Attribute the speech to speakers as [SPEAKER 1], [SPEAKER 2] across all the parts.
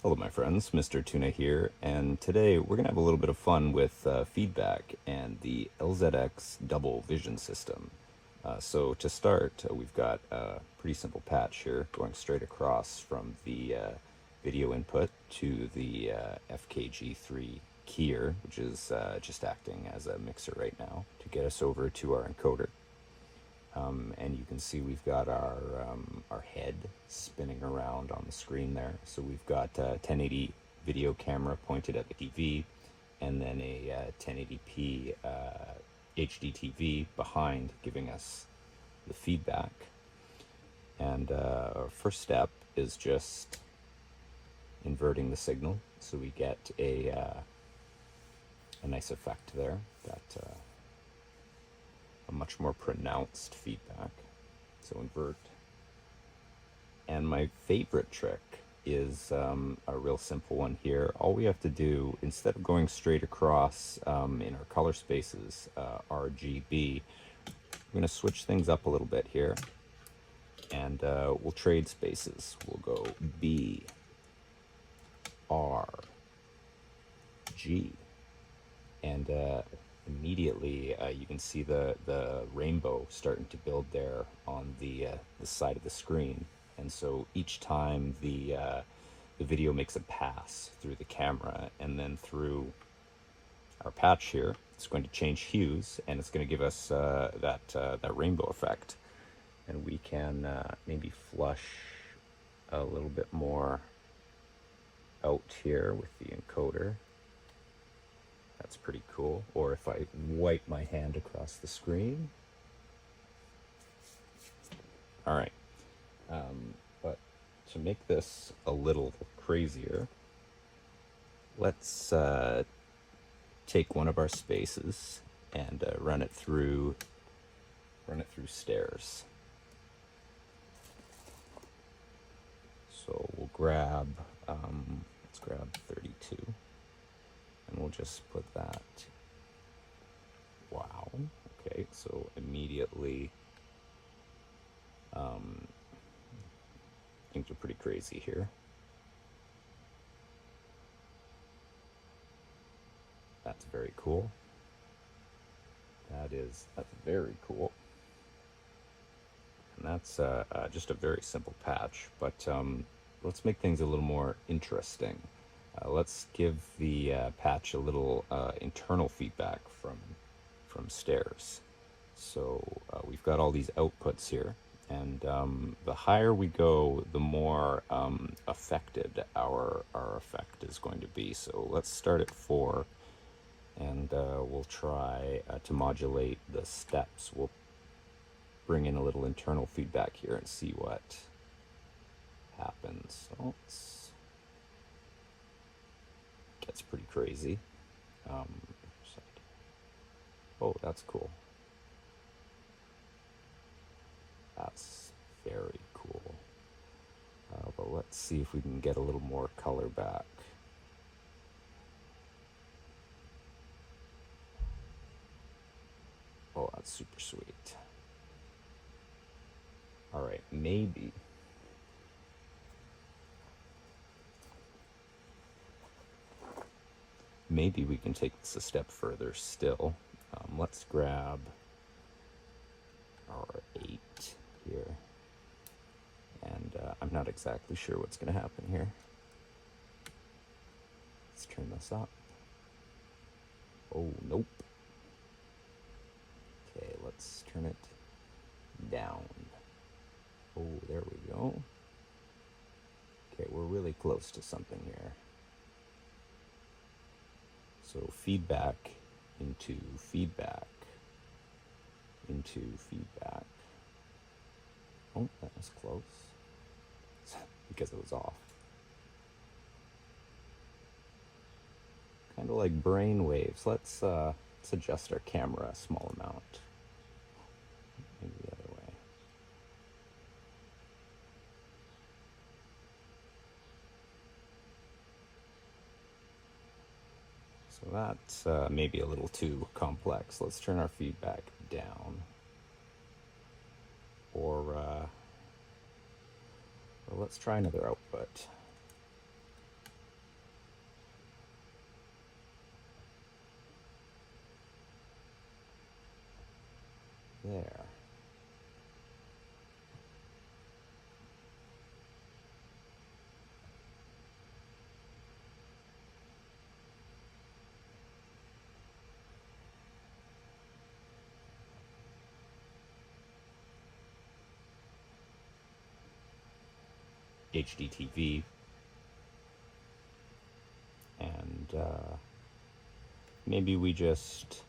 [SPEAKER 1] Hello my friends, Mr. Tuna here, and today we're going to have a little bit of fun with feedback and the LZX Double Vision system. So to start, we've got a pretty simple patch here going straight across from the video input to the FKG3 keyer, which is just acting as a mixer right now to get us over to our encoder. And you can see we've got our head spinning around on the screen there. So we've got a 1080 video camera pointed at the TV, and then a 1080p HD TV behind, giving us the feedback. And our first step is just inverting the signal, so we get a nice effect there, that a much more pronounced feedback. So invert. And my favorite trick is a real simple one here. All we have to do, instead of going straight across in our color spaces, RGB, we're going to switch things up a little bit here, and we'll trade spaces. We'll go B, R, G, and immediately you can see the rainbow starting to build there on the side of the screen. And so each time the video makes a pass through the camera and then through our patch here, it's going to change hues, and it's going to give us that rainbow effect. And we can maybe flush a little bit more out here with the encoder. That's pretty cool. Or if I wipe my hand across the screen. All right. But to make this a little crazier, let's take one of our spaces and run it through stairs. So we'll grab let's grab 32. And we'll just put that. Wow. Okay, so immediately things are pretty crazy here. That's very cool. That's very cool. And that's just a very simple patch, but let's make things a little more interesting. Let's give the patch a little internal feedback from stairs. So we've got all these outputs here, and the higher we go, the more affected our effect is going to be. So let's start at 4, and we'll try to modulate the steps. We'll bring in a little internal feedback here and see what happens. So gets pretty crazy. Oh, that's cool. That's very cool. But let's see if we can get a little more color back. Oh, that's super sweet. All right, maybe we can take this a step further still. Let's grab our 8 here. And I'm not exactly sure what's going to happen here. Let's turn this up. Oh, nope. Okay, let's turn it down. Oh, there we go. Okay, we're really close to something here. So feedback into feedback into feedback. Oh, that was close. Because it was off. Kind of like brain waves. Let's adjust our camera a small amount. Maybe the other way. So that's maybe a little too complex. Let's turn our feedback down. Or let's try another output. HDTV, and maybe we just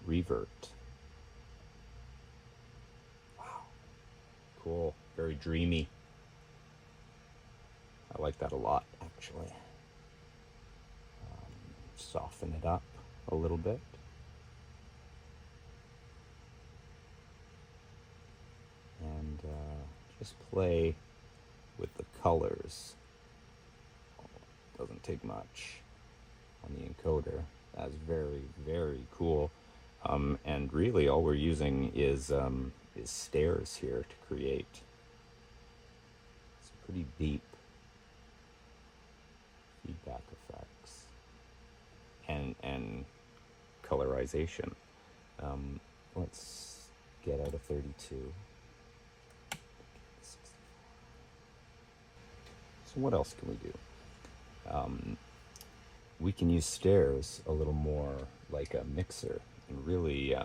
[SPEAKER 1] revert. Wow, cool, very dreamy. I like that a lot, actually. Soften it up a little bit. And just play with the colors. Doesn't take much on the encoder. That's very, very cool. And really all we're using is stairs here to create some pretty deep feedback effects and colorization. Let's get out of 32. So what else can we do? We can use stairs a little more like a mixer and really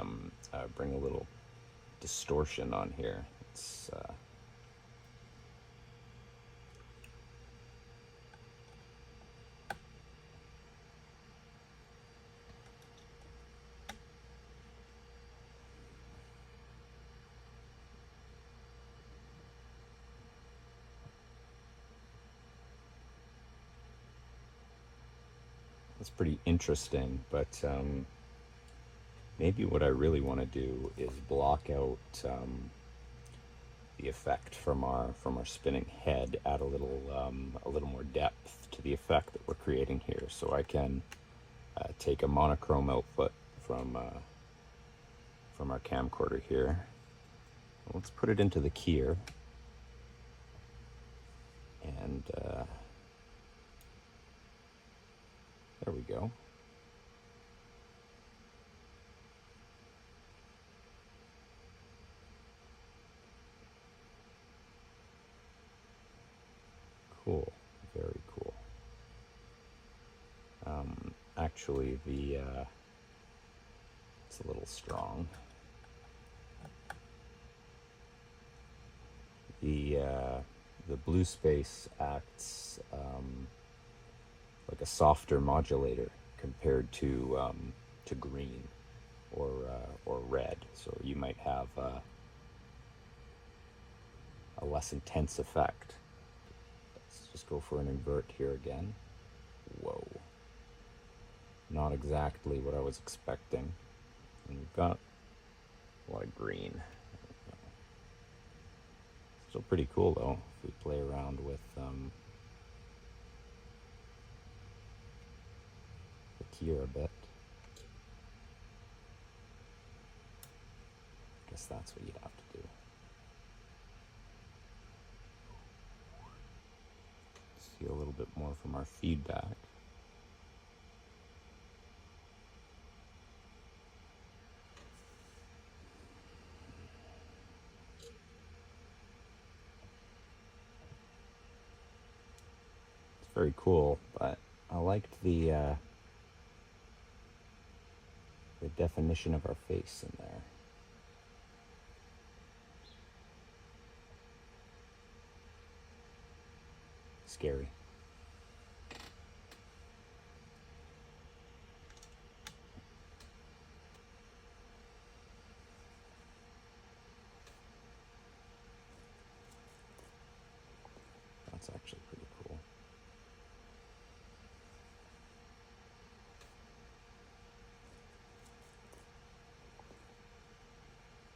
[SPEAKER 1] bring a little distortion on here. It's pretty interesting, but maybe what I really want to do is block out the effect from our spinning head, add a little more depth to the effect that we're creating here. So I can take a monochrome output from our camcorder here. Let's put it into the keyer, and there we go. Cool, very cool. Actually, it's a little strong. The blue space acts like a softer modulator compared to green or red. So you might have a less intense effect. Let's just go for an invert here again. Whoa. Not exactly what I was expecting. And we've got a lot of green. Still pretty cool though, if we play around with the keyer a bit. I guess that's what you'd have to do. See a little bit more from our feedback. Very cool, but I liked the definition of our face in there. Scary. That's actually pretty cool.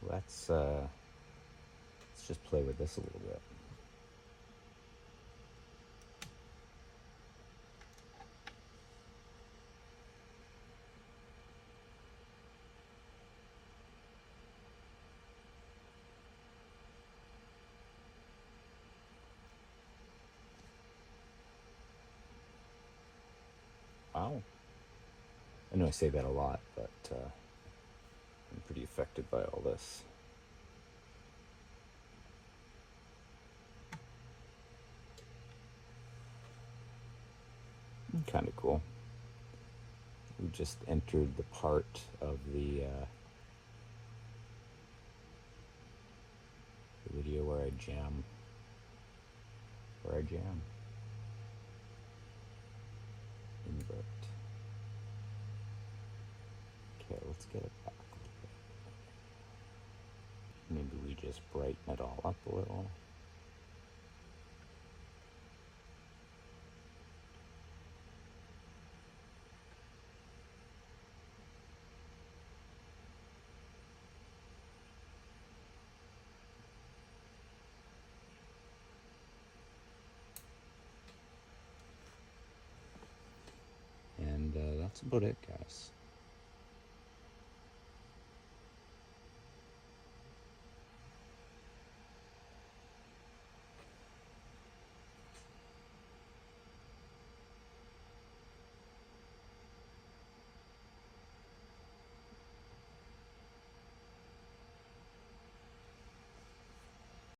[SPEAKER 1] Let's just play with this a little bit. Wow. I know I say that a lot, but I'm pretty affected by all this. Kind of cool. We just entered the part of the video where I jam where I jam. Invert. Okay, let's get it back a little bit. Maybe we just brighten it all up a little. And that's about it, guys.